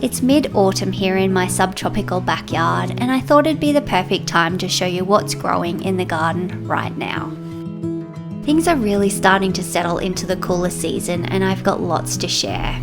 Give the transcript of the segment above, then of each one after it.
It's mid-autumn here in my subtropical backyard, and I thought it'd be the perfect time to show you what's growing in the garden right now. Things are really starting to settle into the cooler season, and I've got lots to share.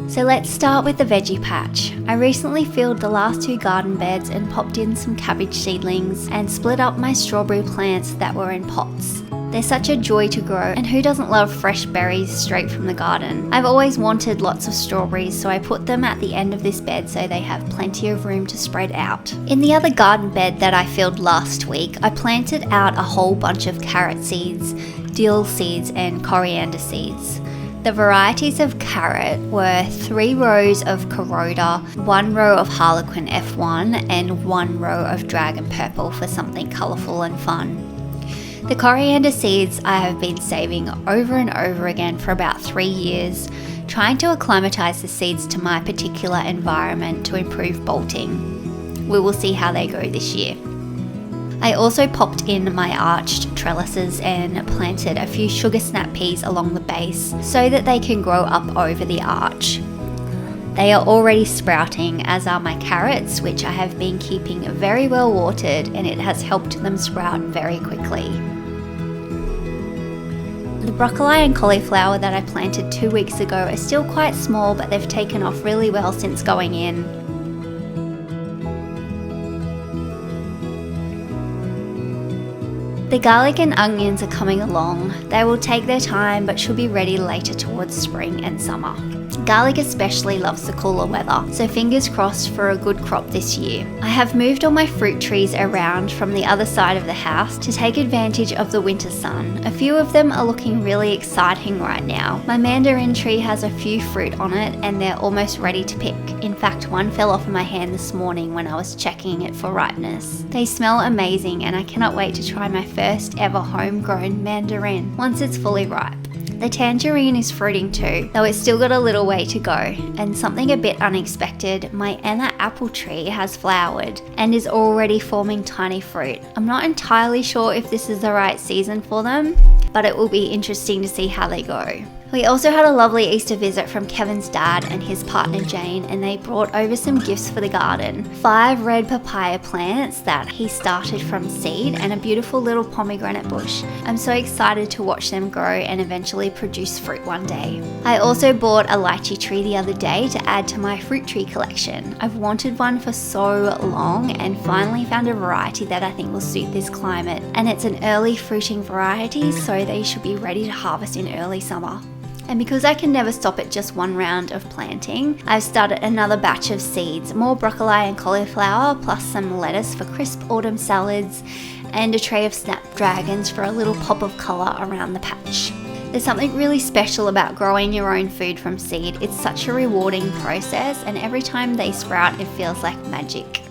So let's start with the veggie patch. I recently filled the last 2 garden beds and popped in some cabbage seedlings and split up my strawberry plants that were in pots. They're such a joy to grow, and who doesn't love fresh berries straight from the garden? I've always wanted lots of strawberries, so I put them at the end of this bed so they have plenty of room to spread out. In the other garden bed that I filled last week, I planted out a whole bunch of carrot seeds, dill seeds and coriander seeds. The varieties of carrot were 3 rows of Corota, 1 row of Harlequin F1 and 1 row of Dragon Purple for something colourful and fun. The coriander seeds I have been saving over and over again for about 3 years, trying to acclimatise the seeds to my particular environment to improve bolting. We will see how they go this year. I also popped in my arched trellises and planted a few sugar snap peas along the base so that they can grow up over the arch. They are already sprouting, as are my carrots, which I have been keeping very well watered, and it has helped them sprout very quickly. The broccoli and cauliflower that I planted 2 weeks ago are still quite small, but they've taken off really well since going in. The garlic and onions are coming along. They will take their time but should be ready later towards spring and summer. Garlic especially loves the cooler weather, so fingers crossed for a good crop this year. I have moved all my fruit trees around from the other side of the house to take advantage of the winter sun. A few of them are looking really exciting right now. My mandarin tree has a few fruit on it and they're almost ready to pick. In fact, one fell off in my hand this morning when I was checking it for ripeness. They smell amazing and I cannot wait to try my first ever homegrown mandarin once it's fully ripe. The tangerine is fruiting too, though it's still got a little way to go. And something a bit unexpected, my Anna apple tree has flowered and is already forming tiny fruit. I'm not entirely sure if this is the right season for them, but it will be interesting to see how they go. We also had a lovely Easter visit from Kevin's dad and his partner Jane, and they brought over some gifts for the garden. 5 red papaya plants that he started from seed and a beautiful little pomegranate bush. I'm so excited to watch them grow and eventually produce fruit one day. I also bought a lychee tree the other day to add to my fruit tree collection. I've wanted one for so long and finally found a variety that I think will suit this climate, and it's an early fruiting variety, so they should be ready to harvest in early summer. And because I can never stop at just one round of planting, I've started another batch of seeds, more broccoli and cauliflower, plus some lettuce for crisp autumn salads, and a tray of snapdragons for a little pop of colour around the patch. There's something really special about growing your own food from seed. It's such a rewarding process, and every time they sprout, it feels like magic.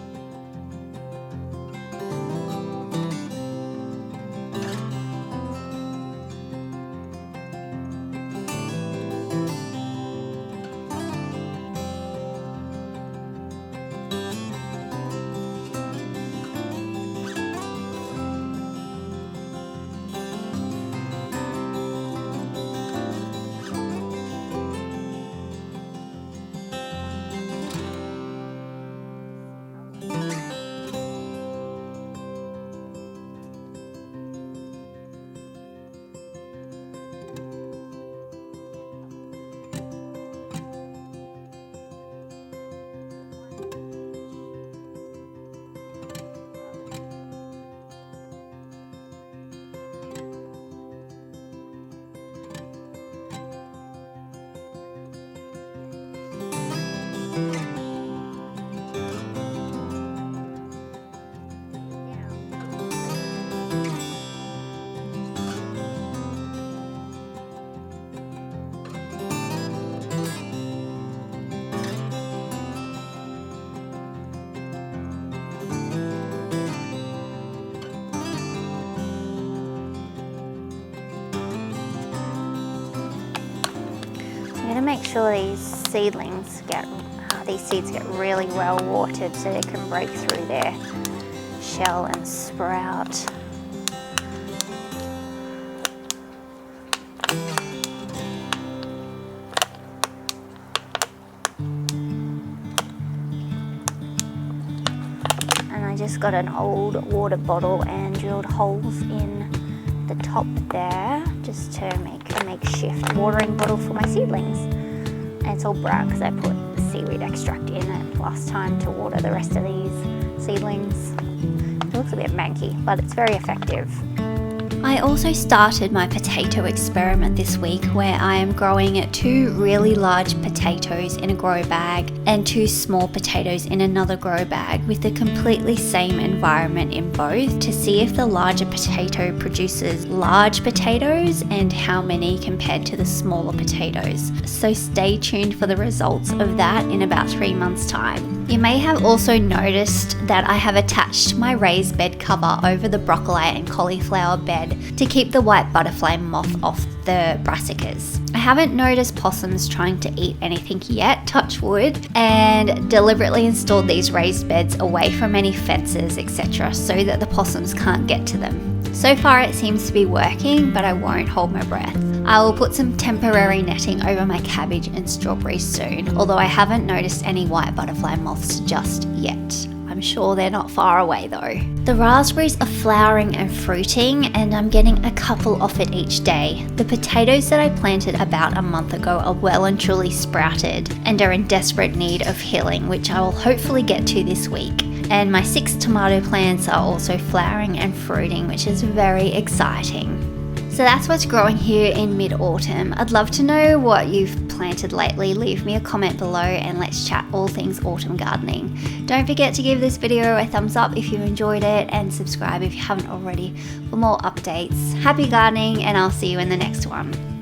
I'm going to make sure these seedlings these seeds get really well watered so they can break through their shell and sprout. just got an old water bottle and drilled holes in the top there just to make a makeshift watering bottle for my seedlings. And it's all brown because I put seaweed extract in it last time to water the rest of these seedlings. It looks a bit manky, but it's very effective. I also started my potato experiment this week where I am growing 2 really large potatoes in a grow bag and 2 small potatoes in another grow bag with the completely same environment in both to see if the larger potato produces large potatoes and how many compared to the smaller potatoes. So stay tuned for the results of that in about 3 months' time. You may have also noticed that I have attached my raised bed cover over the broccoli and cauliflower bed to keep the white butterfly moth off the brassicas. I haven't noticed possums trying to eat anything yet, touch wood, and deliberately installed these raised beds away from any fences, etc., so that the possums can't get to them. So far it seems to be working, but I won't hold my breath. I will put some temporary netting over my cabbage and strawberries soon, although I haven't noticed any white butterfly moths just yet. I'm sure they're not far away though. The raspberries are flowering and fruiting, and I'm getting a couple off it each day. The potatoes that I planted about a month ago are well and truly sprouted and are in desperate need of healing, which I will hopefully get to this week. And my 6 tomato plants are also flowering and fruiting, which is very exciting. So that's what's growing here in mid-autumn. I'd love to know what you've planted lately. Leave me a comment below and let's chat all things autumn gardening. Don't forget to give this video a thumbs up if you enjoyed it and subscribe if you haven't already for more updates. Happy gardening, and I'll see you in the next one.